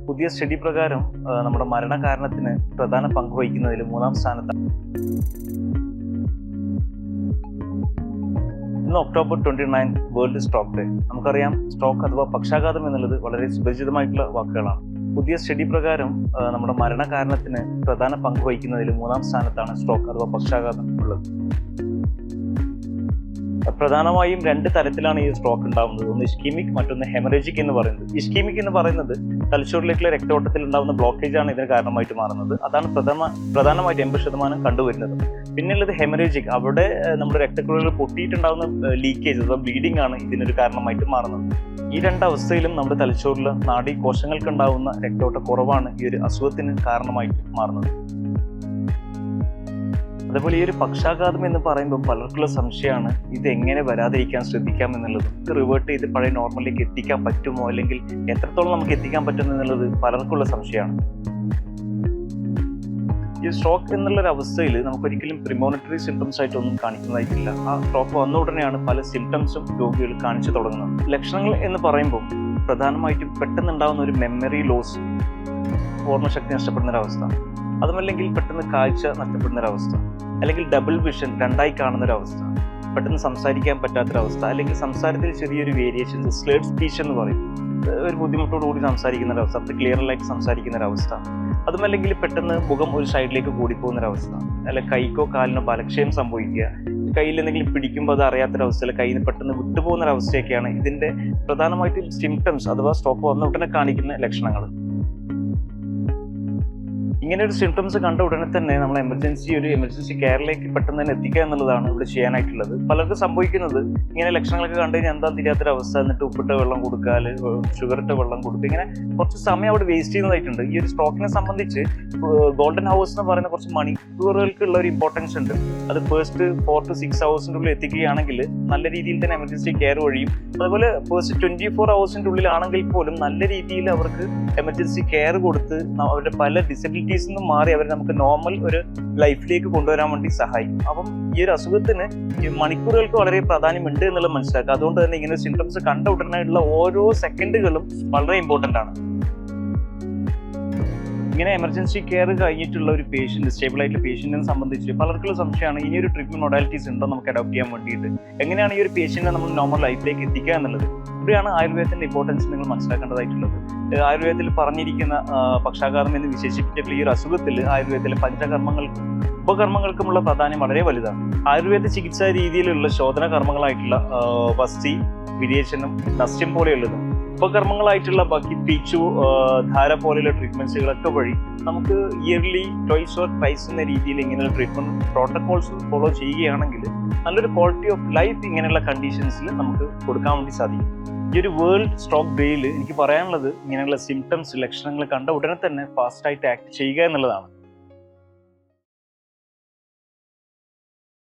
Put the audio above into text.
പുതിയ സ്റ്റഡി പ്രകാരം നമ്മുടെ മരണകാരണത്തിന് പ്രധാന പങ്ക് വഹിക്കുന്നതിൽ 3-ാം സ്ഥാനത്താണ്. ഇന്ന് ഒക്ടോബർ 29 വേൾഡ് സ്ട്രോക്ക് ഡേ. നമുക്കറിയാം, സ്ട്രോക്ക് അഥവാ പക്ഷാഘാതം എന്നുള്ളത് വളരെ സുപരിചിതമായിട്ടുള്ള വാക്കുകളാണ്. പുതിയ സ്റ്റഡി പ്രകാരം നമ്മുടെ മരണകാരണത്തിന് പ്രധാന പങ്ക് വഹിക്കുന്നതിൽ 3-ാം സ്ഥാനത്താണ് സ്ട്രോക്ക് അഥവാ പക്ഷാഘാതം ഉള്ളത്. പ്രധാനമായും 2 തരത്തിലാണ് ഈ സ്ട്രോക്ക് ഉണ്ടാകുന്നത്. ഒന്ന് ഇസ്കീമിക്, മറ്റൊന്ന് ഹെമറേജിക് എന്ന് പറയുന്നത്. ഇസ്കീമിക് എന്ന് പറയുന്നത് തലച്ചോറിലേക്കുള്ള രക്തോട്ടത്തിൽ ഉണ്ടാകുന്ന ബ്ലോക്കേജ് ആണ് ഇതിന് കാരണമായിട്ട് മാറുന്നത്. അതാണ് പ്രധാനമായിട്ട് 80% കണ്ടുവരുന്നത്. പിന്നെയുള്ളത് ഹെമറേജിക്. അവിടെ നമ്മുടെ രക്തക്കുഴലുകൾ പൊട്ടിയിട്ടുണ്ടാകുന്ന ലീക്കേജ് അഥവാ ബ്ലീഡിംഗ് ആണ് ഇതിനൊരു കാരണമായിട്ട് മാറുന്നത്. ഈ 2 അവസ്ഥയിലും നമ്മുടെ തലച്ചോറിലെ നാഡീകോശങ്ങൾക്ക് ഉണ്ടാകുന്ന രക്തോട്ട കുറവാണ് ഈ ഒരു അസുഖത്തിന് കാരണമായിട്ട് മാറുന്നത്. അതേപോലെ ഈ ഒരു പക്ഷാഘാതം എന്ന് പറയുമ്പോൾ പലർക്കുള്ള സംശയമാണ് ഇത് എങ്ങനെ വരാതിരിക്കാൻ ശ്രദ്ധിക്കാം എന്നുള്ളത്. റിവേർട്ട് ചെയ്ത് പഴയ നോർമലിലേക്ക് എത്തിക്കാൻ പറ്റുമോ, അല്ലെങ്കിൽ എത്രത്തോളം നമുക്ക് എത്തിക്കാൻ പറ്റും എന്നുള്ളത് പലർക്കുള്ള സംശയമാണ്. ഈ സ്ട്രോക്ക് എന്നുള്ളൊരു അവസ്ഥയിൽ നമുക്കൊരിക്കലും പ്രിമോണിറ്ററി സിംറ്റംസ് ആയിട്ടൊന്നും കാണിക്കുന്നതായിട്ടില്ല. ആ സ്ട്രോക്ക് വന്ന ഉടനെയാണ് പല സിംറ്റംസും രോഗികൾ കാണിച്ചു തുടങ്ങുന്നത്. ലക്ഷണങ്ങൾ എന്ന് പറയുമ്പോൾ പ്രധാനമായിട്ടും പെട്ടെന്നുണ്ടാകുന്ന ഒരു മെമ്മറി ലോസ്, ഓർമ്മശക്തി നഷ്ടപ്പെടുന്നൊരവസ്ഥ, അതുമല്ലെങ്കിൽ പെട്ടെന്ന് കാഴ്ച നഷ്ടപ്പെടുന്നൊരവസ്ഥ, അല്ലെങ്കിൽ ഡബിൾ വിഷൻ 2ആയി കാണുന്നൊരവസ്ഥ, പെട്ടെന്ന് സംസാരിക്കാൻ പറ്റാത്തൊരവസ്ഥ, അല്ലെങ്കിൽ സംസാരത്തിൽ ചെറിയൊരു വേരിയേഷൻ, സ്ലേഡ് സ്പീച്ച് എന്ന് പറയും, ഒരു ബുദ്ധിമുട്ടോടുകൂടി സംസാരിക്കുന്നൊരവസ്ഥ, അത് ക്ലിയറലായിട്ട് സംസാരിക്കുന്നൊരവസ്ഥ, അതുമല്ലെങ്കിൽ പെട്ടെന്ന് മുഖം ഒരു സൈഡിലേക്ക് കൂടിപ്പോകുന്നൊരവസ്ഥ, അല്ലെങ്കിൽ കൈക്കോ കാലിനോ ബലക്ഷയം സംഭവിക്കുക, കയ്യിൽ എന്തെങ്കിലും പിടിക്കുമ്പോൾ അത് അറിയാത്തൊരവസ്ഥ, അല്ലെങ്കിൽ കയ്യിൽ നിന്ന് പെട്ടെന്ന് വിട്ടുപോകുന്നൊരവസ്ഥയൊക്കെയാണ് ഇതിൻ്റെ പ്രധാനമായിട്ടും സിംറ്റംസ് അഥവാ സ്ട്രോക്ക് വന്ന ഉടനെ കാണിക്കുന്ന ലക്ഷണങ്ങൾ. ഇങ്ങനെ ഒരു സിംറ്റംസ് കണ്ട ഉടനെ തന്നെ നമ്മൾ എമർജൻസി കെയറിലേക്ക് പെട്ടെന്ന് തന്നെ എത്തിക്കുക എന്നുള്ളതാണ് ഇവിടെ ചെയ്യാനായിട്ടുള്ളത്. പലർക്കും സംഭവിക്കുന്നത് ഇങ്ങനെ ലക്ഷണങ്ങളൊക്കെ കണ്ടു കഴിഞ്ഞാൽ എന്താ തിരിയാത്തൊരവസ്ഥ, എന്നിട്ട് ഉപ്പിട്ട വെള്ളം കൊടുക്കുക, അല്ലെങ്കിൽ ഷുഗറിട്ട വെള്ളം കൊടുക്കുക, ഇങ്ങനെ കുറച്ച് സമയം അവിടെ വേസ്റ്റ് ചെയ്യുന്നതായിട്ടുണ്ട്. ഈ ഒരു സ്ട്രോക്കിനെ സംബന്ധിച്ച് ഗോൾഡൻ ഹവേഴ്സ് എന്ന് പറയുന്ന കുറച്ച് മണിക്കൂറുകൾക്കുള്ള ഒരു ഇമ്പോർട്ടൻസ് ഉണ്ട്. അത് ഫസ്റ്റ് 4 to 6 hours എത്തിക്കുകയാണെങ്കിൽ നല്ല രീതിയിൽ തന്നെ എമർജൻസി കെയർ വഴിയും, അതുപോലെ ഫസ്റ്റ് 24 hours ഉള്ളിലാണെങ്കിൽ പോലും നല്ല രീതിയിൽ അവർക്ക് എമർജൻസി കെയർ കൊടുത്ത് അവരുടെ പല ഡിസബിലിറ്റീസിൽ നിന്നും മാറി അവരെ നമുക്ക് നോർമൽ ഒരു ലൈഫിലേക്ക് കൊണ്ടുവരാൻ വേണ്ടി സഹായിക്കും. അപ്പം ഈ ഒരു അസുഖത്തിന് ഈ മണിക്കൂറുകൾക്ക് വളരെ പ്രാധാന്യമുണ്ട് എന്നുള്ളത് മനസ്സിലാക്കുക. അതുകൊണ്ട് തന്നെ ഇങ്ങനെ സിംറ്റംസ് കണ്ട ഉടനെയുള്ള ഓരോ സെക്കൻഡുകളും വളരെ ഇമ്പോർട്ടൻ്റ് ആണ്. ഇങ്ങനെ എമർജൻസി കെയർ കഴിഞ്ഞിട്ടുള്ള ഒരു പേഷ്യന്റ്, സ്റ്റേബിൾ ആയിട്ടുള്ള പേഷ്യന്റിനെ സംബന്ധിച്ച് പലർക്കുള്ള സംശയമാണ് ഇനി ഒരു ട്രീറ്റ്മെന്റ് മൊഡാലിറ്റീസ് ഉണ്ടോ നമുക്ക് അഡോപ്റ്റ് ചെയ്യാൻ വേണ്ടിയിട്ട്, എങ്ങനെയാണ് ഈ ഒരു പേഷ്യന്റിനെ നമ്മൾ നോർമൽ ലൈഫിലേക്ക് എത്തിക്കുക എന്നുള്ളത്. ഇവിടെയാണ് ആയുർവേദത്തിന്റെ ഇമ്പോർട്ടൻസ് നിങ്ങൾ മനസ്സിലാക്കേണ്ടതായിട്ടുള്ളത്. ആയുർവേദത്തിൽ പറഞ്ഞിരിക്കുന്ന പക്ഷാഘാതം എന്ന് വിശേഷിപ്പിച്ചിട്ടുള്ള ഈ ഒരു അസുഖത്തിൽ ആയുർവേദത്തിലെ പഞ്ചകർമ്മങ്ങൾക്കും ഉപകർമ്മങ്ങൾക്കുമുള്ള പ്രാധാന്യം വളരെ വലുതാണ്. ആയുർവേദ ചികിത്സാ രീതിയിലുള്ള ശോധന കർമ്മങ്ങളായിട്ടുള്ള വസ്തി, വിരേചനം, നസ്യം പോലെയുള്ളതും ഉപകർമ്മങ്ങളായിട്ടുള്ള ബാക്കി പിച്ചു, ധാര പോലെയുള്ള ട്രീറ്റ്മെന്റ്സുകളൊക്കെ വഴി നമുക്ക് ഇയർലി ട്വൈസ് ഓർ ട്രൈസ് എന്ന രീതിയിൽ ഇങ്ങനെയുള്ള ട്രീറ്റ്മെന്റ് പ്രോട്ടോകോൾസ് ഫോളോ ചെയ്യുകയാണെങ്കിൽ നല്ലൊരു ക്വാളിറ്റി ഓഫ് ലൈഫ് ഇങ്ങനെയുള്ള കണ്ടീഷൻസിൽ നമുക്ക് കൊടുക്കാൻ വേണ്ടി സാധിക്കും. ഈ ഒരു വേൾഡ് സ്ട്രോക്ക് ഡേയിൽ എനിക്ക് പറയാനുള്ളത് ഇങ്ങനെയുള്ള സിംറ്റംസ്, ലക്ഷണങ്ങൾ കണ്ട ഉടനെ തന്നെ ഫാസ്റ്റായിട്ട് ആക്ട് ചെയ്യുക എന്നുള്ളതാണ്.